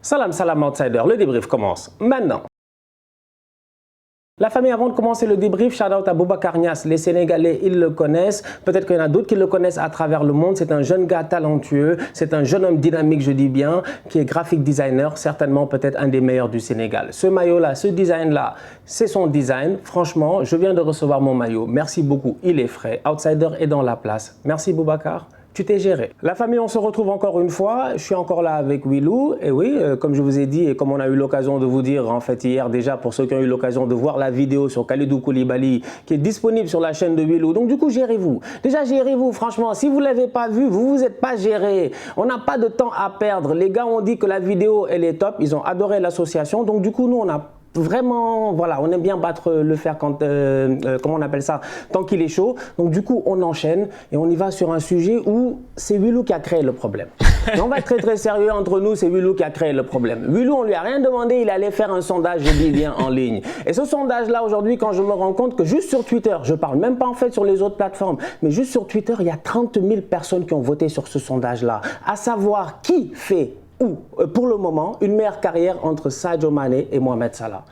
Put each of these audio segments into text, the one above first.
Salam, salam outsider, le débrief commence maintenant. La famille, avant de commencer le débrief, shout out à Boubacar Niasse. Les Sénégalais, ils le connaissent. Peut-être qu'il y en a d'autres qui le connaissent à travers le monde. C'est un jeune gars talentueux. C'est un jeune homme dynamique, je dis bien, qui est graphic designer, certainement peut-être un des meilleurs du Sénégal. Ce maillot-là, ce design-là, c'est son design. Franchement, je viens de recevoir mon maillot. Merci beaucoup. Il est frais. Outsider est dans la place. Merci Boubacar. Tu t'es géré. La famille, on se retrouve encore une fois. Je suis encore là avec Willou. Et oui, comme je vous ai dit et comme on a eu l'occasion de vous dire en fait hier déjà, pour ceux qui ont eu l'occasion de voir la vidéo sur Kalidou Koulibaly qui est disponible sur la chaîne de Willou. Donc du coup, gérez-vous. Déjà, gérez-vous. Franchement, si vous ne l'avez pas vu, vous vous êtes pas géré. On n'a pas de temps à perdre. Les gars ont dit que la vidéo, elle est top. Ils ont adoré l'association. Donc du coup, nous, on a vraiment, voilà, on aime bien battre le fer quand, comment on appelle ça, tant qu'il est chaud. Donc du coup, on enchaîne et on y va sur un sujet où c'est Willou qui a créé le problème. Et on va être très très sérieux entre nous, c'est Willou qui a créé le problème. Willou, on lui a rien demandé, il allait faire un sondage, je dis bien, en ligne. Et ce sondage-là, aujourd'hui, quand je me rends compte que juste sur Twitter, je parle même pas en fait sur les autres plateformes, mais juste sur Twitter, il y a 30 000 personnes qui ont voté sur ce sondage-là. À savoir qui fait ou, pour le moment, une meilleure carrière entre Sadio Mané et Mohamed Salah.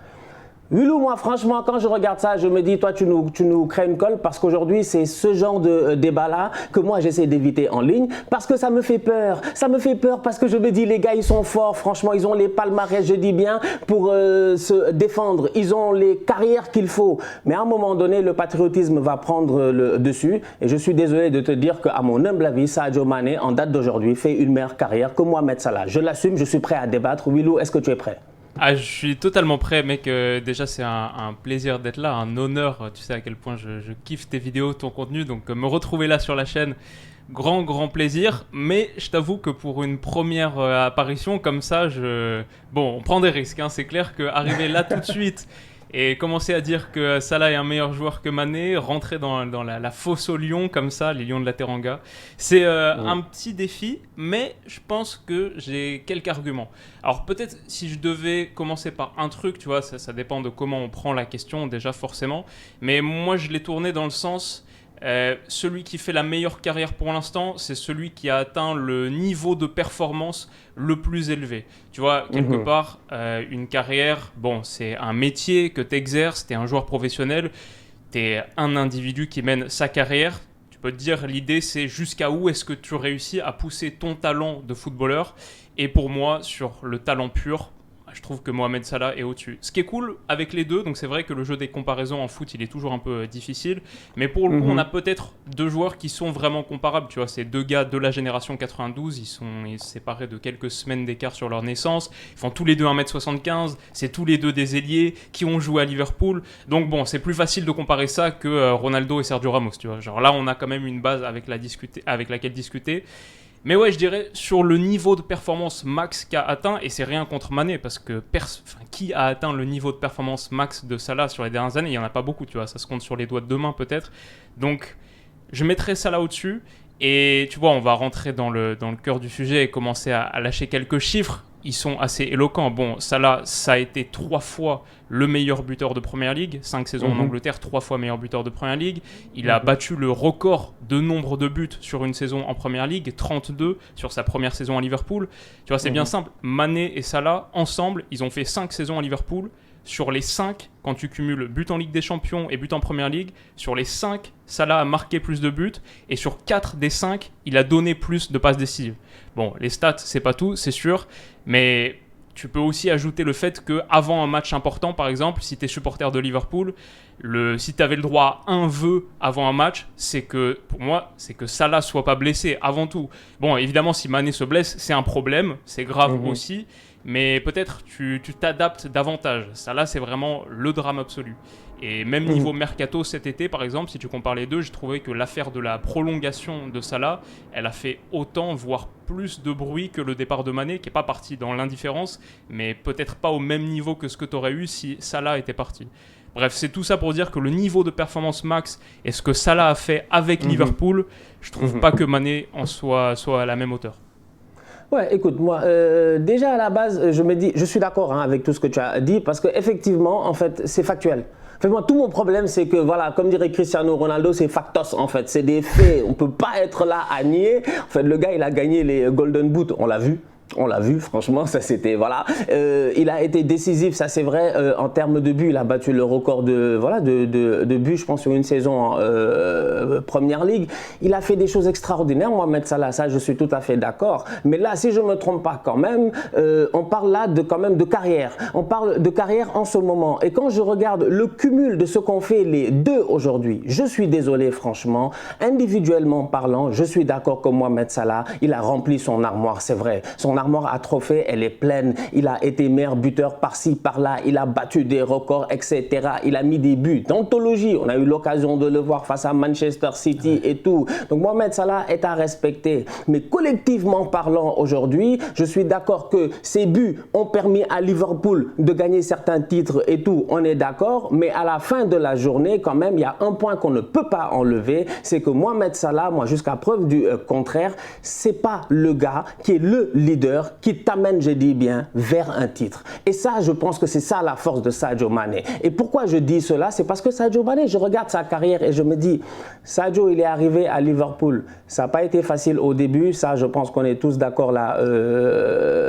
Willou, moi franchement, quand je regarde ça, je me dis, toi tu nous crées une colle parce qu'aujourd'hui c'est ce genre de débat-là que moi j'essaie d'éviter en ligne parce que ça me fait peur. Ça me fait peur parce que je me dis, les gars ils sont forts, franchement ils ont les palmarès, je dis bien, pour se défendre. Ils ont les carrières qu'il faut. Mais à un moment donné, le patriotisme va prendre le dessus et je suis désolé de te dire qu'à mon humble avis, Sadio Mané, en date d'aujourd'hui, fait une meilleure carrière que Mohamed Salah. Je l'assume, je suis prêt à débattre. Willou, est-ce que tu es prêt ? Ah, je suis totalement prêt, mec. Déjà, c'est un plaisir d'être là, un honneur. Tu sais à quel point je kiffe tes vidéos, ton contenu. Donc, me retrouver là sur la chaîne, grand plaisir. Mais je t'avoue que pour une première apparition comme ça, bon, on prend des risques. Hein. C'est clair qu'arriver là tout de suite et commencer à dire que Salah est un meilleur joueur que Mané, rentrer dans la fosse aux lions comme ça, les lions de la Teranga, c'est un petit défi, mais je pense que j'ai quelques arguments. Alors peut-être si je devais commencer par un truc, tu vois, ça dépend de comment on prend la question déjà forcément, mais moi je l'ai tourné dans le sens... celui qui fait la meilleure carrière pour l'instant, c'est celui qui a atteint le niveau de performance le plus élevé. Tu vois, quelque part, une carrière, bon, c'est un métier que tu exerces, tu es un joueur professionnel, tu es un individu qui mène sa carrière. Tu peux te dire, l'idée, c'est jusqu'à où est-ce que tu réussis à pousser ton talent de footballeur. Et pour moi, sur le talent pur, je trouve que Mohamed Salah est au-dessus. Ce qui est cool avec les deux, donc c'est vrai que le jeu des comparaisons en foot, il est toujours un peu difficile, mais pour le coup, on a peut-être deux joueurs qui sont vraiment comparables, tu vois, ces deux gars de la génération 92, ils sont séparés de quelques semaines d'écart sur leur naissance, ils font tous les deux 1m75, c'est tous les deux des ailiers qui ont joué à Liverpool, donc bon, c'est plus facile de comparer ça que Ronaldo et Sergio Ramos, tu vois, genre là, on a quand même une base avec laquelle discuter. Mais ouais, je dirais sur le niveau de performance max qu'a atteint, et c'est rien contre Mané, parce que qui a atteint le niveau de performance max de Salah sur les dernières années ? Il n'y en a pas beaucoup, tu vois, ça se compte sur les doigts de deux mains peut-être. Donc, je mettrais Salah au-dessus, et tu vois, on va rentrer dans le cœur du sujet et commencer à lâcher quelques chiffres. Ils sont assez éloquents. Bon, Salah, ça a été 3 fois le meilleur buteur de Première Ligue, 5 saisons en Angleterre, 3 fois meilleur buteur de Première Ligue. Il a battu le record de nombre de buts sur une saison en Première Ligue, 32 sur sa première saison à Liverpool. Tu vois, c'est bien simple. Mané et Salah, ensemble, ils ont fait 5 saisons à Liverpool. Sur les 5, quand tu cumules but en Ligue des Champions et but en Première Ligue, sur les 5, Salah a marqué plus de buts et sur 4 des 5, il a donné plus de passes décisives. Bon, les stats, c'est pas tout, c'est sûr, mais tu peux aussi ajouter le fait qu'avant un match important, par exemple, si tu es supporter de Liverpool, si tu avais le droit à un vœu avant un match, c'est que, pour moi, c'est que Salah soit pas blessé avant tout. Bon, évidemment, si Mané se blesse, c'est un problème, c'est grave aussi, mais peut-être tu t'adaptes davantage. Ça là, c'est vraiment le drame absolu. Et même niveau mercato cet été, par exemple, si tu compares les deux, j'ai trouvé que l'affaire de la prolongation de Salah, elle a fait autant, voire plus de bruit que le départ de Mané, qui n'est pas parti dans l'indifférence, mais peut-être pas au même niveau que ce que tu aurais eu si Salah était parti. Bref, c'est tout ça pour dire que le niveau de performance max et ce que Salah a fait avec Liverpool, je trouve pas que Mané en soit à la même hauteur. Ouais, écoute, moi, déjà à la base, je me dis, je suis d'accord avec tout ce que tu as dit parce qu'effectivement, en fait, c'est factuel. En fait, moi, tout mon problème, c'est que, voilà, comme dirait Cristiano Ronaldo, c'est factos, en fait. C'est des faits. On ne peut pas être là à nier. En fait, le gars, il a gagné les Golden Boot, on l'a vu. On l'a vu, franchement, ça c'était voilà. Il a été décisif, ça c'est vrai. En termes de buts, il a battu le record de buts, je pense, sur une saison en Première Ligue. Il a fait des choses extraordinaires, Mohamed Salah. Ça, je suis tout à fait d'accord. Mais là, si je me trompe pas, quand même, on parle là quand même de carrière. On parle de carrière en ce moment. Et quand je regarde le cumul de ce qu'ont fait les deux aujourd'hui, je suis désolé, franchement, individuellement parlant, je suis d'accord que Mohamed Salah, il a rempli son armoire, c'est vrai. Son armoire à trophées, elle est pleine. Il a été meilleur buteur par-ci, par-là. Il a battu des records, etc. Il a mis des buts d'anthologie. On a eu l'occasion de le voir face à Manchester City et tout. Donc Mohamed Salah est à respecter. Mais collectivement parlant aujourd'hui, je suis d'accord que ces buts ont permis à Liverpool de gagner certains titres et tout. On est d'accord. Mais à la fin de la journée, quand même, il y a un point qu'on ne peut pas enlever. C'est que Mohamed Salah, moi, jusqu'à preuve du contraire, c'est pas le gars qui est le leader qui t'amène, je dis bien, vers un titre. Et ça, je pense que c'est ça la force de Sadio Mané. Et pourquoi je dis cela? C'est parce que Sadio Mané, je regarde sa carrière et je me dis, Sadio, il est arrivé à Liverpool. Ça n'a pas été facile au début. Ça, je pense qu'on est tous d'accord là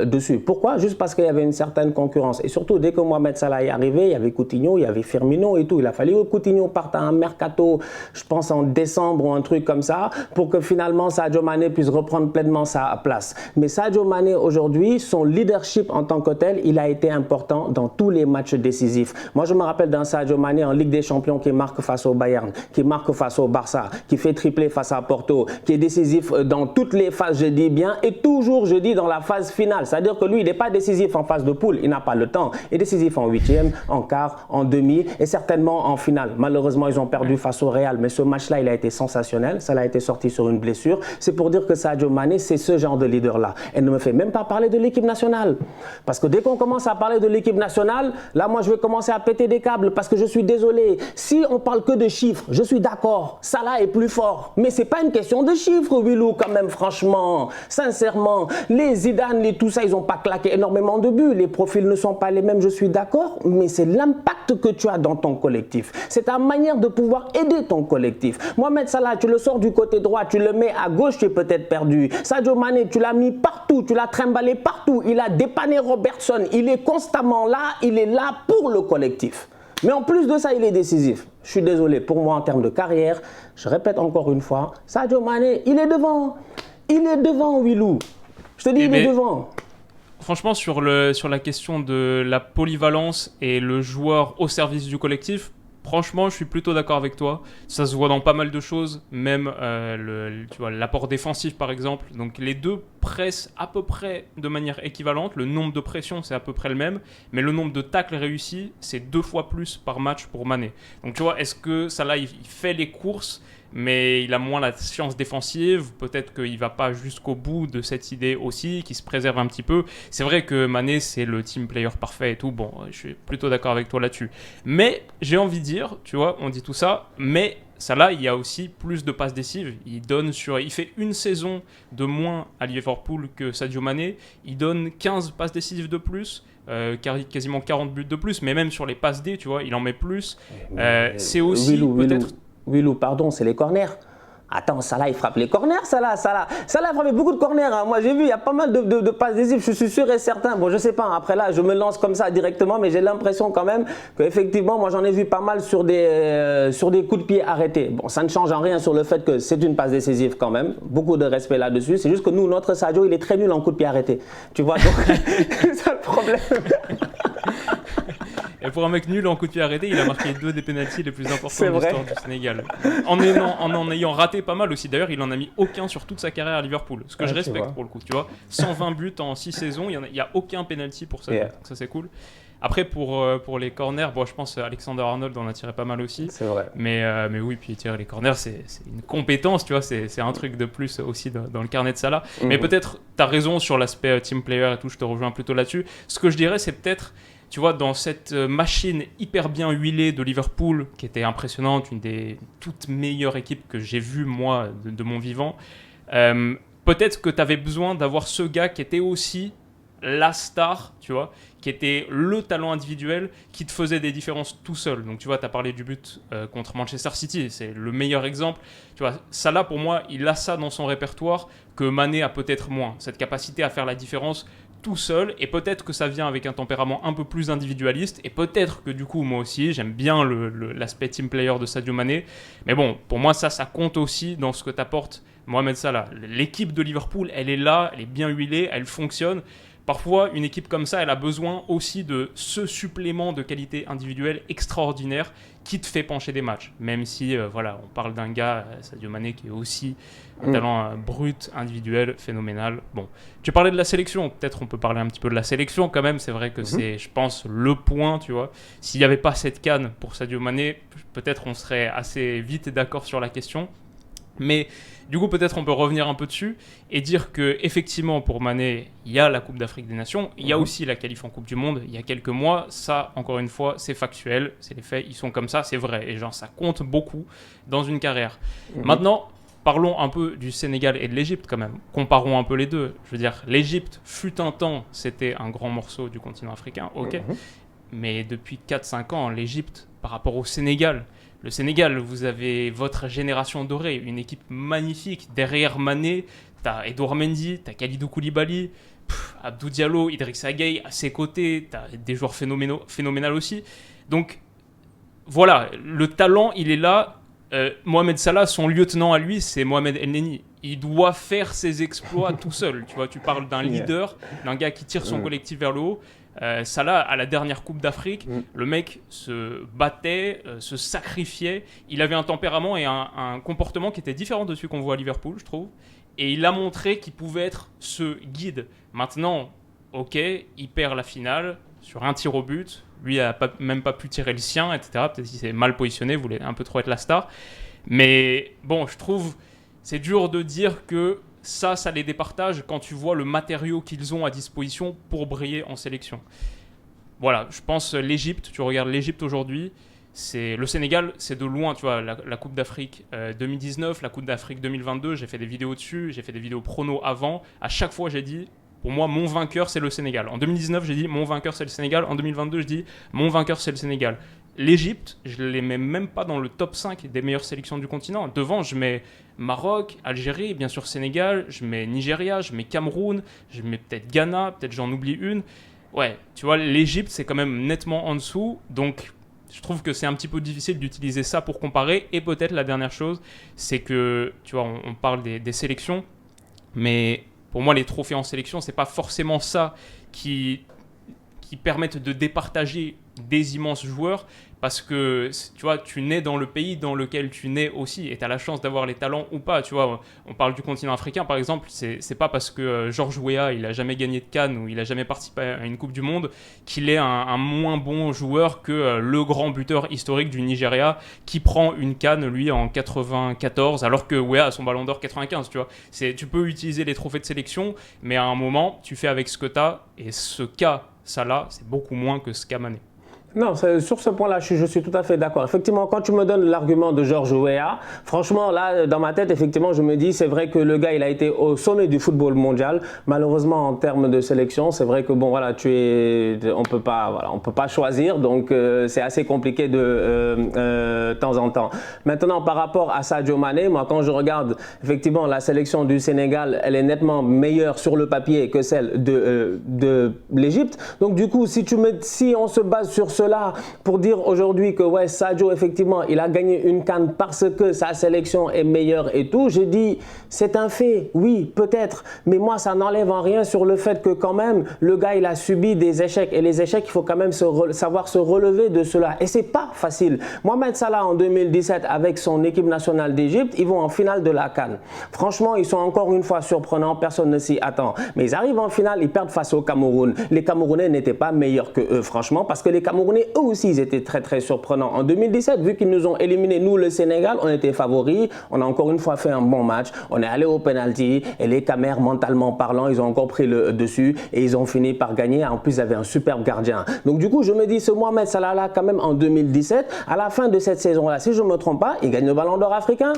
dessus. Pourquoi? Juste parce qu'il y avait une certaine concurrence. Et surtout, dès que Mohamed Salah est arrivé, il y avait Coutinho, il y avait Firmino et tout. Il a fallu que Coutinho parte à un mercato, je pense en décembre ou un truc comme ça, pour que finalement Sadio Mané puisse reprendre pleinement sa place. Mais Sadio Mané, aujourd'hui, son leadership en tant que tel, il a été important dans tous les matchs décisifs. Moi, je me rappelle d'un Sadio Mané en Ligue des Champions qui marque face au Bayern, qui marque face au Barça, qui fait tripler face à Porto, qui est décisif dans toutes les phases, je dis bien, et toujours, je dis, dans la phase finale. C'est-à-dire que lui, il n'est pas décisif en phase de poule, il n'a pas le temps. Il est décisif en huitième, en quart, en demi et certainement en finale. Malheureusement, ils ont perdu face au Real, mais ce match-là, il a été sensationnel. Ça a été sorti sur une blessure. C'est pour dire que Sadio Mané, c'est ce genre de leader-là. Elle ne me fait même pas parler de l'équipe nationale. Parce que dès qu'on commence à parler de l'équipe nationale, là, moi, je vais commencer à péter des câbles parce que je suis désolé. Si on parle que de chiffres, je suis d'accord. Salah est plus fort. Mais c'est pas une question de chiffres, Willou, quand même, franchement. Sincèrement, les Zidane, les tout ça, ils n'ont pas claqué énormément de buts. Les profils ne sont pas les mêmes, je suis d'accord. Mais c'est l'impact que tu as dans ton collectif. C'est ta manière de pouvoir aider ton collectif. Mohamed Salah, tu le sors du côté droit, tu le mets à gauche, tu es peut-être perdu. Sadio Mané, tu l'as mis partout, tu l'as trimballé partout. Il a dépanné Robertson. Il est constamment là, il est là pour le collectif. Mais en plus de ça, il est décisif. Je suis désolé, pour moi, en termes de carrière, je répète encore une fois, Sadio Mané, il est devant. Il est devant, Willou. Je te dis, il est devant. Franchement, sur la question de la polyvalence et le joueur au service du collectif, franchement, je suis plutôt d'accord avec toi. Ça se voit dans pas mal de choses, même tu vois, l'apport défensif par exemple. Donc les deux pressent à peu près de manière équivalente. Le nombre de pressions, c'est à peu près le même. Mais le nombre de tacles réussis, c'est 2 fois plus par match pour Mané. Donc tu vois, est-ce que Salah, il fait les courses mais il a moins la science défensive, peut-être qu'il ne va pas jusqu'au bout de cette idée aussi, qu'il se préserve un petit peu. C'est vrai que Mané, c'est le team player parfait et tout, bon, je suis plutôt d'accord avec toi là-dessus. Mais j'ai envie de dire, tu vois, on dit tout ça, mais Salah, il y a aussi plus de passes décisives. Il fait une saison de moins à Liverpool que Sadio Mané, il donne 15 passes décisives de plus, quasiment 40 buts de plus, mais même sur les passes D, tu vois, il en met plus. C'est aussi peut-être... Willou, pardon, c'est les corners. Attends, Salah, il frappe les corners, Salah a frappé beaucoup de corners. Hein. Moi, j'ai vu, il y a pas mal de passes décisives, je suis sûr et certain. Bon, je sais pas, après là, je me lance comme ça directement, mais j'ai l'impression quand même qu'effectivement, moi, j'en ai vu pas mal sur des coups de pied arrêtés. Bon, ça ne change en rien sur le fait que c'est une passe décisive quand même. Beaucoup de respect là-dessus. C'est juste que nous, notre Sadio, il est très nul en coups de pied arrêtés. Tu vois, donc, c'est ça le problème. Et pour un mec nul en coup de pied arrêté, il a marqué 2 des pénaltys les plus importants de l'histoire du Sénégal. En ayant raté pas mal aussi. D'ailleurs, il en a mis aucun sur toute sa carrière à Liverpool. Ce que je respecte pour le coup, tu vois. 120 buts en 6 saisons, il n'y a aucun pénalty pour ça. Donc ça, c'est cool. Après, pour les corners, bon, je pense Alexander Arnold en a tiré pas mal aussi. C'est vrai. Mais oui, puis tirer les corners, c'est une compétence, tu vois. C'est un truc de plus aussi dans le carnet de Salah. Mais peut-être, tu as raison sur l'aspect team player et tout, je te rejoins plutôt là-dessus. Ce que je dirais, c'est peut-être... Tu vois, dans cette machine hyper bien huilée de Liverpool, qui était impressionnante, une des toutes meilleures équipes que j'ai vues, moi, de mon vivant, peut-être que tu avais besoin d'avoir ce gars qui était aussi la star, tu vois, qui était le talent individuel qui te faisait des différences tout seul. Donc tu vois, tu as parlé du but contre Manchester City, c'est le meilleur exemple. Tu vois, Salah pour moi, il a ça dans son répertoire que Mané a peut-être moins, cette capacité à faire la différence tout seul, et peut-être que ça vient avec un tempérament un peu plus individualiste, et peut-être que du coup moi aussi j'aime bien l'aspect team player de Sadio Mané, mais bon, pour moi ça compte aussi dans ce que t'apporte Mohamed Salah. L'équipe de Liverpool, elle est là, elle est bien huilée, elle fonctionne. Parfois, une équipe comme ça, elle a besoin aussi de ce supplément de qualité individuelle extraordinaire qui te fait pencher des matchs. Même si, voilà, on parle d'un gars, Sadio Mané, qui est aussi un talent brut, individuel, phénoménal. Bon, tu parlais de la sélection. Peut-être on peut parler un petit peu de la sélection quand même. C'est vrai que c'est, je pense, le point, tu vois. S'il n'y avait pas cette CAN pour Sadio Mané, peut-être on serait assez vite d'accord sur la question. Mais du coup, peut-être on peut revenir un peu dessus et dire que effectivement pour Mané, il y a la Coupe d'Afrique des Nations, il y a aussi la qualif en Coupe du Monde il y a quelques mois. Ça, encore une fois, c'est factuel, c'est les faits, ils sont comme ça, c'est vrai. Et genre, ça compte beaucoup dans une carrière. Maintenant, parlons un peu du Sénégal et de l'Égypte quand même. Comparons un peu les deux. Je veux dire, l'Égypte fut un temps, c'était un grand morceau du continent africain, ok. Mais depuis 4-5 ans, l'Égypte, par rapport au Sénégal, le Sénégal, vous avez votre génération dorée, une équipe magnifique. Derrière Mané, t'as Edouard Mendy, t'as Kalidou Koulibaly, Abdou Diallo, Idrissa Gueye à ses côtés, t'as des joueurs phénoménaux aussi. Donc voilà, le talent, il est là. Mohamed Salah, son lieutenant à lui, c'est Mohamed El-Neni. Il doit faire ses exploits tout seul. Tu vois, tu parles d'un leader, d'un gars qui tire son collectif vers le haut. Salah, à la dernière Coupe d'Afrique, le mec se battait, se sacrifiait. Il avait un tempérament et un comportement qui était différent de celui qu'on voit à Liverpool, je trouve. Et il a montré qu'il pouvait être ce guide. Maintenant, ok, il perd la finale sur un tir au but. Lui n'a même pas pu tirer le sien, etc. Peut-être qu'il s'est mal positionné, voulait un peu trop être la star. Mais bon, je trouve c'est dur de dire que ça les départage quand tu vois le matériau qu'ils ont à disposition pour briller en sélection. Voilà, je pense l'Égypte, tu regardes l'Égypte aujourd'hui, c'est le Sénégal, c'est de loin, tu vois, la Coupe d'Afrique 2019, la Coupe d'Afrique 2022, j'ai fait des vidéos dessus, j'ai fait des vidéos prono avant. À chaque fois, j'ai dit, pour moi, mon vainqueur, c'est le Sénégal. En 2019, j'ai dit, mon vainqueur, c'est le Sénégal. En 2022, je dis, mon vainqueur, c'est le Sénégal. L'Égypte, je ne les mets même pas dans le top 5 des meilleures sélections du continent. Devant, je mets Maroc, Algérie, bien sûr Sénégal, je mets Nigeria, je mets Cameroun, je mets peut-être Ghana, peut-être j'en oublie une. Ouais, tu vois, l'Égypte, c'est quand même nettement en dessous. Donc, je trouve que c'est un petit peu difficile d'utiliser ça pour comparer. Et peut-être la dernière chose, c'est que, tu vois, on parle des sélections, mais pour moi, les trophées en sélection, c'est pas forcément ça qui permettent de départager des immenses joueurs, parce que tu vois, tu nais dans le pays dans lequel tu nais aussi, et tu as la chance d'avoir les talents ou pas. Tu vois, on parle du continent africain par exemple, c'est pas parce que Georges Weah il a jamais gagné de CAN ou il a jamais participé à une Coupe du Monde qu'il est un moins bon joueur que le grand buteur historique du Nigeria qui prend une CAN lui en 94 alors que Weah a son ballon d'or 95. Tu vois, tu peux utiliser les trophées de sélection, mais à un moment tu fais avec ce que tu as, et ce qu'a Salah c'est beaucoup moins que ce qu'a Mané. Non, sur ce point-là, je suis tout à fait d'accord. Effectivement, quand tu me donnes l'argument de Georges Weah, franchement, là, dans ma tête, effectivement, je me dis, c'est vrai que le gars, il a été au sommet du football mondial. Malheureusement, en termes de sélection, c'est vrai que, bon, voilà, on peut pas choisir. Donc, c'est assez compliqué de temps en temps. Maintenant, par rapport à Sadio Mané, moi, quand je regarde, effectivement, la sélection du Sénégal, elle est nettement meilleure sur le papier que celle de l'Égypte. Donc, du coup, si on se base sur cela pour dire aujourd'hui que ouais, Sadio, effectivement, il a gagné une CAN parce que sa sélection est meilleure et tout, j'ai dit, c'est un fait, oui, peut-être, mais moi, ça n'enlève en rien sur le fait que quand même, le gars, il a subi des échecs, et les échecs, il faut quand même savoir se relever de cela, et c'est pas facile. Mohamed Salah, en 2017, avec son équipe nationale d'Égypte, ils vont en finale de la CAN. Franchement, ils sont encore une fois surprenants, personne ne s'y attend, mais ils arrivent en finale, ils perdent face au Cameroun. Les Camerounais n'étaient pas meilleurs que eux, franchement, parce que les Camerounais, eux aussi, ils étaient très très surprenants. En 2017, vu qu'ils nous ont éliminés, nous le Sénégal, on était favoris, on a encore une fois fait un bon match, on est allé au penalty, et les Camers, mentalement parlant, ils ont encore pris le dessus, et ils ont fini par gagner. En plus, ils avaient un superbe gardien. Donc du coup, je me dis, ce Mohamed Salah là, quand même en 2017, à la fin de cette saison-là, si je ne me trompe pas, il gagne le ballon d'or africain.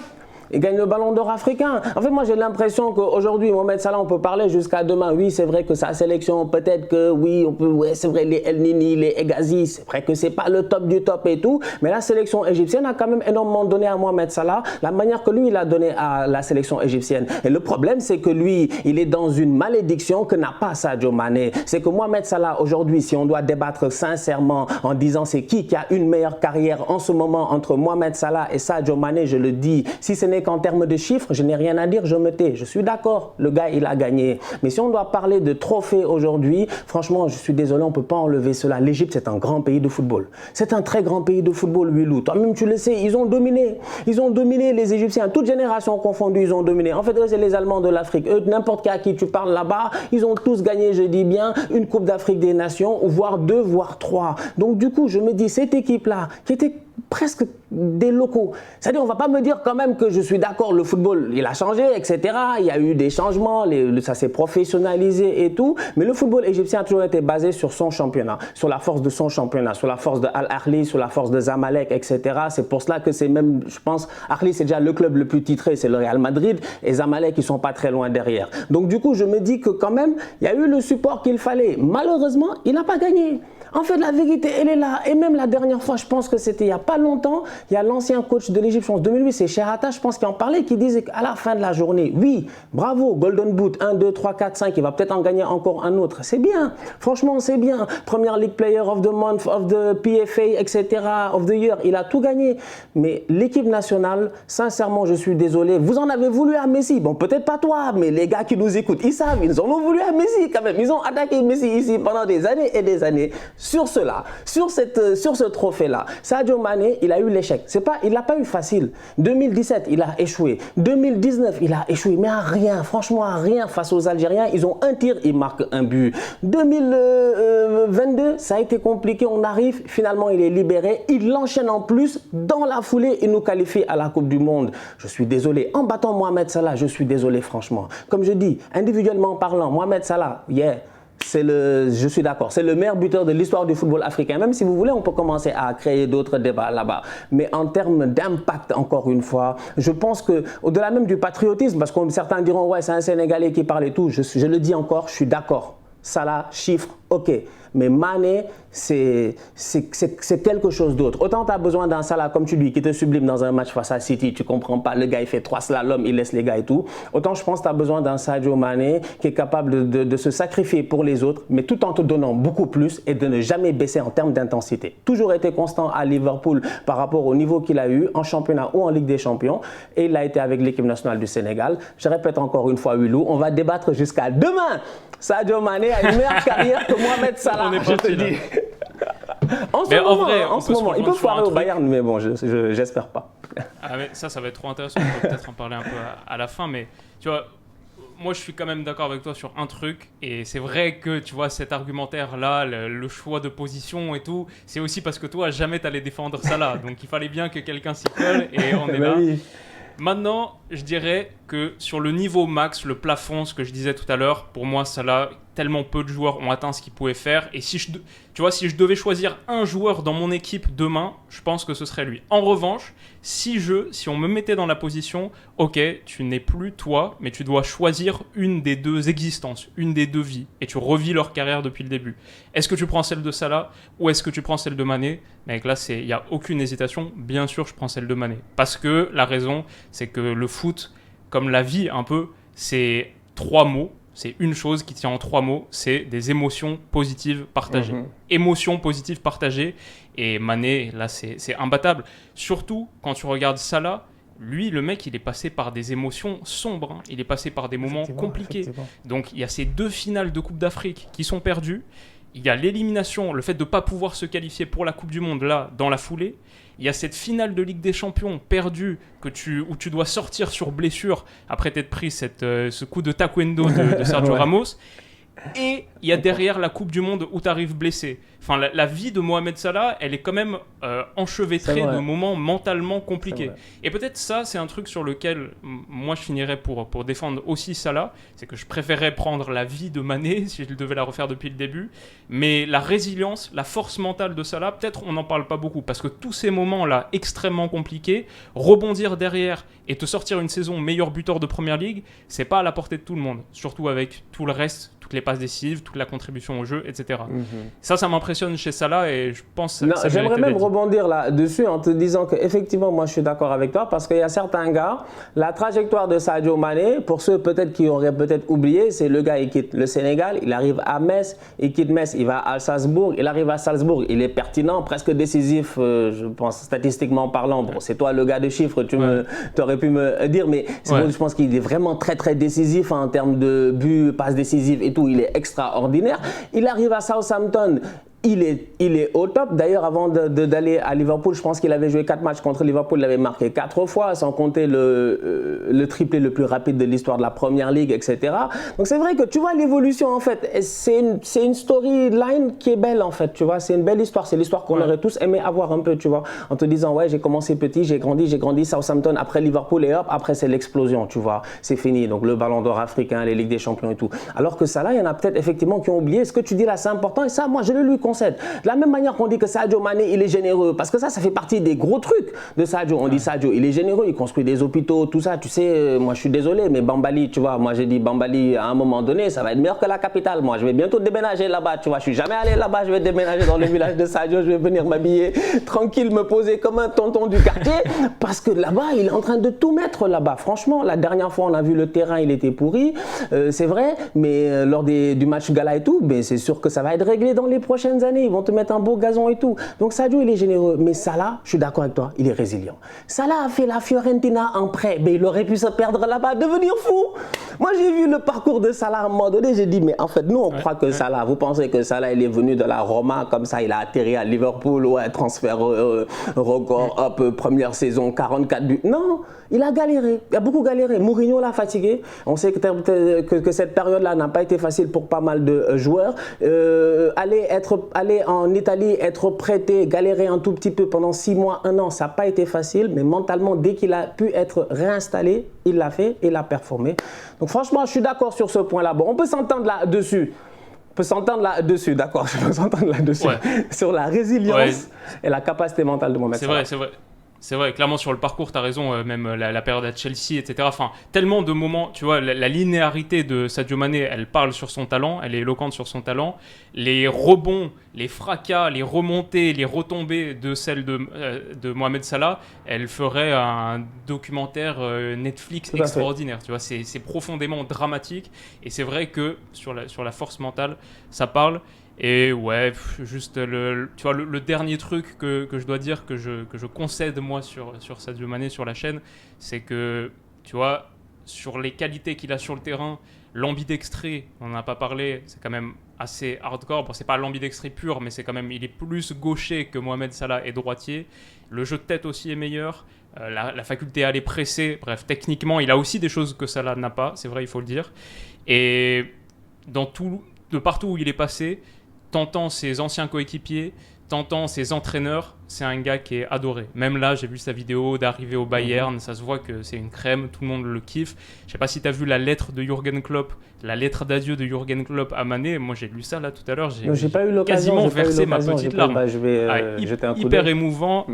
Il gagne le ballon d'or africain. En fait, moi, j'ai l'impression qu'aujourd'hui, Mohamed Salah, on peut parler jusqu'à demain. Oui, c'est vrai que sa sélection, peut-être que oui, on peut, ouais, c'est vrai, les El Nini, les Hegazi, c'est vrai que c'est pas le top du top et tout. Mais la sélection égyptienne a quand même énormément donné à Mohamed Salah, la manière que lui, il a donné à la sélection égyptienne. Et le problème, c'est que lui, il est dans une malédiction que n'a pas Sadio Mané. C'est que Mohamed Salah, aujourd'hui, si on doit débattre sincèrement en disant c'est qui a une meilleure carrière en ce moment entre Mohamed Salah et Sadio Mané, je le dis. Si ce n'est qu'en termes de chiffres, je n'ai rien à dire, je me tais. Je suis d'accord, le gars, il a gagné. Mais si on doit parler de trophées aujourd'hui, franchement, je suis désolé, on ne peut pas enlever cela. L'Égypte, c'est un grand pays de football. C'est un très grand pays de football, Wilou. Toi-même, tu le sais, ils ont dominé. Ils ont dominé les Égyptiens, toutes générations confondues, ils ont dominé. En fait, eux, c'est les Allemands de l'Afrique. Eux, n'importe à qui tu parles là-bas, ils ont tous gagné, je dis bien, une Coupe d'Afrique des Nations, voire 2, voire 3. Donc, du coup, je me dis, cette équipe-là, qui était presque des locaux. C'est-à-dire, on ne va pas me dire quand même que je suis d'accord, le football, il a changé, etc. Il y a eu des changements, ça s'est professionnalisé et tout. Mais le football égyptien a toujours été basé sur son championnat, sur la force de son championnat, sur la force de Al-Ahli, sur la force de Zamalek, etc. C'est pour cela que c'est même, je pense, Ahli, c'est déjà le club le plus titré, c'est le Real Madrid, et Zamalek, ils ne sont pas très loin derrière. Donc, du coup, je me dis que quand même, il y a eu le support qu'il fallait. Malheureusement, il n'a pas gagné. En fait, la vérité, elle est là. Et même la dernière fois, je pense que c'était il n'y a pas longtemps, il y a l'ancien coach de l'Égypte, en 2008, c'est Sherata, je pense, qui en parlait, qui disait qu'à la fin de la journée, oui, bravo, Golden Boot, 1, 2, 3, 4, 5, il va peut-être en gagner encore un autre. C'est bien. Franchement, c'est bien. Premier League Player of the Month, of the PFA, etc., of the Year, il a tout gagné. Mais l'équipe nationale, sincèrement, je suis désolé, vous en avez voulu à Messi. Bon, peut-être pas toi, mais les gars qui nous écoutent, ils savent, ils en ont voulu à Messi quand même. Ils ont attaqué Messi ici pendant des années et des années. Sur cela, sur ce trophée-là, Sadio Mané, il a eu l'échec. Il n'a pas eu facile. 2017, il a échoué. 2019, il a échoué. Mais à rien, franchement, à rien face aux Algériens. Ils ont un tir, ils marquent un but. 2022, ça a été compliqué. On arrive, finalement, il est libéré. Il enchaîne en plus. Dans la foulée, il nous qualifie à la Coupe du Monde. Je suis désolé. En battant Mohamed Salah, je suis désolé, franchement. Comme je dis, individuellement parlant, Mohamed Salah, je suis d'accord, c'est le meilleur buteur de l'histoire du football africain. Même si vous voulez, on peut commencer à créer d'autres débats là-bas. Mais en termes d'impact, encore une fois, je pense que, au-delà même du patriotisme, parce que certains diront, ouais, c'est un Sénégalais qui parle et tout, je le dis encore, je suis d'accord. Salah, chiffre, ok. Mais Mané, c'est quelque chose d'autre. Autant tu as besoin d'un Salah, comme tu dis, qui te sublime dans un match face à City, tu comprends pas, le gars il fait 3 slaloms, il laisse les gars et tout. Autant je pense que tu as besoin d'un Sadio Mané qui est capable de se sacrifier pour les autres, mais tout en te donnant beaucoup plus et de ne jamais baisser en termes d'intensité. Toujours été constant à Liverpool par rapport au niveau qu'il a eu en championnat ou en Ligue des Champions, et il a été avec l'équipe nationale du Sénégal. Je répète encore une fois, Wilou, on va débattre jusqu'à demain. Sadio Mané a une meilleure carrière que Mohamed Salah. On est parti, là. En ce moment, il peut foirer au Bayern, mais bon, j'espère pas. Ah, mais ça va être trop intéressant. On peut peut-être en parler un peu à la fin, mais tu vois, moi je suis quand même d'accord avec toi sur un truc, et c'est vrai que tu vois cet argumentaire-là, le choix de position et tout, c'est aussi parce que toi jamais t'allais défendre Salah, donc il fallait bien que quelqu'un s'y colle, et on est là. Oui. Maintenant, je dirais que sur le niveau max, le plafond, ce que je disais tout à l'heure, pour moi, Salah, tellement peu de joueurs ont atteint ce qu'ils pouvaient faire. Et si je devais choisir un joueur dans mon équipe demain, je pense que ce serait lui. En revanche, si on me mettait dans la position, ok, tu n'es plus toi, mais tu dois choisir une des deux existences, une des deux vies, et tu revis leur carrière depuis le début. Est-ce que tu prends celle de Salah ou est-ce que tu prends celle de Mané? Mec, là, il n'y a aucune hésitation. Bien sûr, je prends celle de Mané. Parce que la raison, c'est que le foot, comme la vie un peu, c'est 3 mots. C'est une chose qui tient en 3 mots, c'est des émotions positives partagées. Émotions positives partagées. Et Mané, là, c'est imbattable. Surtout quand tu regardes Salah, lui, le mec, il est passé par des émotions sombres. Hein. Il est passé par des moments compliqués. Donc, il y a ces 2 finales de Coupe d'Afrique qui sont perdues. Il y a l'élimination, le fait de ne pas pouvoir se qualifier pour la Coupe du Monde, là, dans la foulée. Il y a cette finale de Ligue des Champions perdue où tu dois sortir sur blessure après t'être pris ce coup de taekwondo de Sergio Ramos. Et il y a derrière la Coupe du Monde où tu arrives blessé. Enfin, la vie de Mohamed Salah, elle est quand même enchevêtrée de moments mentalement compliqués. Et peut-être ça, c'est un truc sur lequel moi je finirais pour défendre aussi Salah. C'est que je préférais prendre la vie de Mané si je devais la refaire depuis le début. Mais la résilience, la force mentale de Salah, peut-être on n'en parle pas beaucoup. Parce que tous ces moments-là extrêmement compliqués, rebondir derrière et te sortir une saison meilleur buteur de Première Ligue, c'est pas à la portée de tout le monde. Surtout avec tout le reste, toutes les passes décisives, toute la contribution au jeu, etc. Ça m'impressionne chez Salah et je pense que ça j'aimerais même rebondir là-dessus en te disant qu'effectivement, moi je suis d'accord avec toi parce qu'il y a certains gars, la trajectoire de Sadio Mané, pour ceux peut-être qui auraient peut-être oublié, c'est le gars il quitte le Sénégal, il arrive à Metz, il quitte Metz, il va à Salzbourg, il arrive à Salzbourg, il est pertinent, presque décisif, je pense statistiquement parlant. Bon, c'est toi le gars de chiffres, tu aurais pu me dire, mais je pense qu'il est vraiment très très décisif en termes de buts, passes décisives et tout, il est extraordinaire. Il arrive à Southampton. Il est au top. D'ailleurs, avant d'aller à Liverpool, je pense qu'il avait joué 4 matchs contre Liverpool. Il avait marqué 4 fois, sans compter le triplé le plus rapide de l'histoire de la Première Ligue, etc. Donc, c'est vrai que tu vois l'évolution, en fait. C'est une storyline qui est belle, en fait. Tu vois, c'est une belle histoire. C'est l'histoire qu'on aurait tous aimé avoir un peu, tu vois. En te disant, ouais, j'ai commencé petit, j'ai grandi Southampton, après Liverpool et hop, après, c'est l'explosion, tu vois. C'est fini. Donc, le Ballon d'Or africain, les Ligues des Champions et tout. Alors que ça, là, il y en a peut-être effectivement qui ont oublié. Ce que tu dis là, c'est important. Et ça, moi, je le lui concède. De la même manière qu'on dit que Sadio Mané, il est généreux, parce que ça fait partie des gros trucs de Sadio. On dit Sadio, il est généreux, il construit des hôpitaux, tout ça. Tu sais, moi je suis désolé, mais Bambali, tu vois, moi j'ai dit Bambali à un moment donné, ça va être meilleur que la capitale. Moi je vais bientôt déménager là-bas, tu vois. Je suis jamais allé là-bas, je vais déménager dans le village de Sadio, je vais venir m'habiller tranquille, me poser comme un tonton du quartier, parce que là-bas, il est en train de tout mettre là-bas. Franchement, la dernière fois, on a vu le terrain, il était pourri, c'est vrai, mais lors du match gala et tout, ben, c'est sûr que ça va être réglé dans les prochaines années. Ils vont te mettre un beau gazon et tout. Donc Sadio, il est généreux. Mais Salah, je suis d'accord avec toi, il est résilient. Salah a fait la Fiorentina en prêt. Mais il aurait pu se perdre là-bas, devenir fou. Moi, j'ai vu le parcours de Salah à un moment donné. J'ai dit, mais en fait, nous, on croit que Salah, vous pensez que Salah, il est venu de la Roma, comme ça, il a atterri à Liverpool, ouais, transfert record, hop, première saison, 44 buts. Non, il a galéré. Il a beaucoup galéré. Mourinho l'a fatigué. On sait que cette période-là n'a pas été facile pour pas mal de joueurs. Aller en Italie, être prêté, galérer un tout petit peu pendant 6 mois, 1 an, ça n'a pas été facile. Mais mentalement, dès qu'il a pu être réinstallé, il l'a fait et il a performé. Donc franchement, je suis d'accord sur ce point-là. Bon, on peut s'entendre là-dessus. D'accord, je peux s'entendre là-dessus. Sur la résilience et la capacité mentale de Mohamed Salah. C'est vrai, clairement sur le parcours, tu as raison, même la période à Chelsea, etc. Enfin, tellement de moments, tu vois, la linéarité de Sadio Mané, elle parle sur son talent, elle est éloquente sur son talent. Les rebonds, les fracas, les remontées, les retombées de celle de Mohamed Salah, elle ferait un documentaire Netflix extraordinaire. Tu vois, c'est profondément dramatique et c'est vrai que sur la force mentale, ça parle. Et ouais, juste tu vois, le dernier truc que je dois dire, que je concède moi sur Sadio Mané sur la chaîne, c'est que, tu vois, sur les qualités qu'il a sur le terrain, l'ambidextré, on n'en a pas parlé, c'est quand même assez hardcore. Bon, c'est pas l'ambidextré pur, mais c'est quand même, il est plus gaucher que Mohamed Salah et droitier. Le jeu de tête aussi est meilleur. La faculté à aller presser, bref, techniquement, il a aussi des choses que Salah n'a pas, c'est vrai, il faut le dire. Et de partout où il est passé, tentant ses anciens coéquipiers, tentant ses entraîneurs, c'est un gars qui est adoré. Même là, j'ai vu sa vidéo d'arrivée au Bayern, ça se voit que c'est une crème, tout le monde le kiffe. Je sais pas si tu as vu la lettre de Jürgen Klopp, la lettre d'adieu de Jürgen Klopp à Mané. Moi, j'ai lu ça là tout à l'heure, j'ai pas eu l'occasion, quasiment versé ma petite larme. Je vais jeter un coup hyper d'œil. émouvant,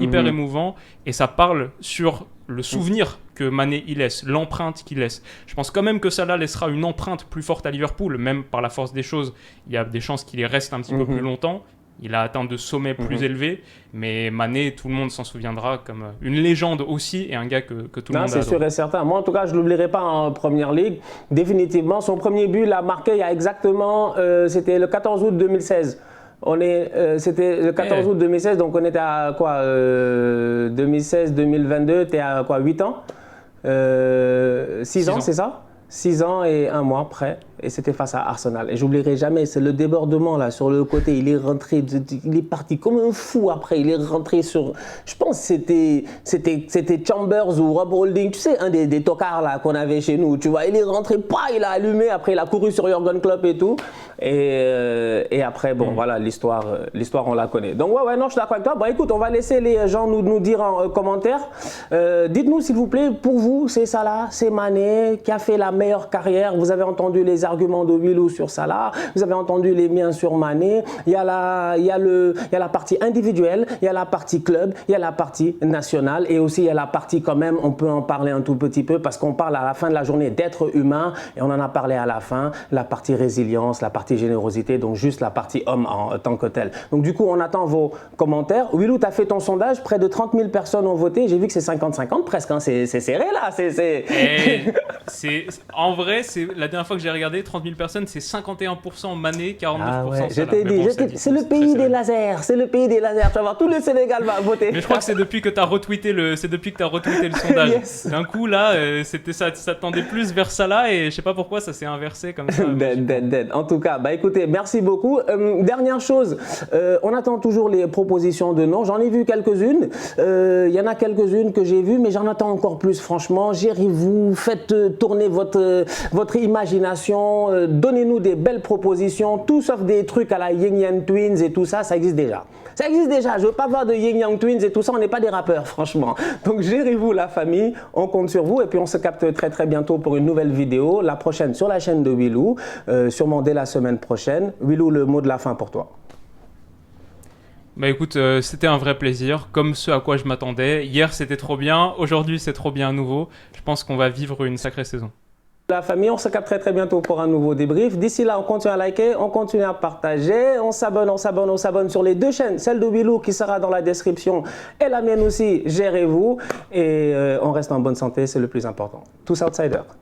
et ça parle sur le souvenir que Mané il laisse, l'empreinte qu'il laisse. Je pense quand même que Salah laissera une empreinte plus forte à Liverpool, même par la force des choses. Il y a des chances qu'il y reste un petit peu plus longtemps. Il a atteint de sommets plus élevés, mais Mané, tout le monde s'en souviendra comme une légende aussi et un gars que tout le monde adore. C'est sûr et certain. Moi, en tout cas, je ne l'oublierai pas en Première Ligue. Définitivement, son premier but l'a marqué il y a exactement, c'était le 14 août 2016. C'était le 14 août 2016, donc on était à quoi 2016-2022, tu es à quoi 8 ans 6 ans, c'est ça 6 ans et 1 mois près. et c'était face à Arsenal. Et j'oublierai jamais, c'est le débordement là sur le côté. Il est rentré, il est parti comme un fou après. Il est rentré sur, je pense que c'était Chambers ou Rob Holding, tu sais, un des tocards là qu'on avait chez nous. Tu vois, il est rentré, il a allumé. Après, il a couru sur Jürgen Klopp et tout. Et après, bon, voilà, l'histoire, on la connaît. Donc ouais, non, je suis d'accord avec toi. Bon, écoute, on va laisser les gens nous dire en commentaire. Dites-nous s'il vous plaît, pour vous, c'est Salah, c'est Mané qui a fait la meilleure carrière. Vous avez entendu les arguments de Willou sur Salah, vous avez entendu les miens sur Mané. Il y a la partie individuelle, il y a la partie club, il y a la partie nationale et aussi il y a la partie quand même, on peut en parler un tout petit peu parce qu'on parle à la fin de la journée d'être humain et on en a parlé à la fin, la partie résilience, la partie générosité, donc juste la partie homme en tant que tel. Donc du coup, on attend vos commentaires. Willou, tu as fait ton sondage, près de 30 000 personnes ont voté, j'ai vu que c'est 50-50 presque, hein. C'est serré là. En vrai, c'est la dernière fois que j'ai regardé, 30 000 personnes, c'est 51% Mané, 49% Salah. Je t'ai dit, c'est le pays des lasers, c'est le pays des lasers. Tu vas voir, tout le Sénégal va voter. Mais je crois que c'est depuis que tu as retweeté le sondage. Yes. D'un coup, là, ça tendait plus vers Salah et je sais pas pourquoi ça s'est inversé comme ça. Dead. En tout cas, écoutez, merci beaucoup. Dernière chose, on attend toujours les propositions de noms. J'en ai vu quelques-unes. Il y en a quelques-unes que j'ai vues, mais j'en attends encore plus, franchement. Gérez-vous, faites tourner votre imagination, donnez-nous des belles propositions, tout sauf des trucs à la Ying Yang Twins et tout ça, ça existe déjà. Ça existe déjà, je veux pas voir de Ying Yang Twins et tout ça, on n'est pas des rappeurs, franchement. Donc gérez-vous la famille, on compte sur vous et puis on se capte très très bientôt pour une nouvelle vidéo, la prochaine sur la chaîne de Willou, sûrement dès la semaine prochaine. Willou, le mot de la fin pour toi. Bah écoute, c'était un vrai plaisir, comme ce à quoi je m'attendais. Hier c'était trop bien, aujourd'hui c'est trop bien à nouveau. Je pense qu'on va vivre une sacrée saison. La famille, on se capte très très bientôt pour un nouveau débrief. D'ici là, on continue à liker, on continue à partager, on s'abonne sur les deux chaînes, celle de Willou qui sera dans la description et la mienne aussi, gérez-vous. Et on reste en bonne santé, c'est le plus important. Tous outsiders.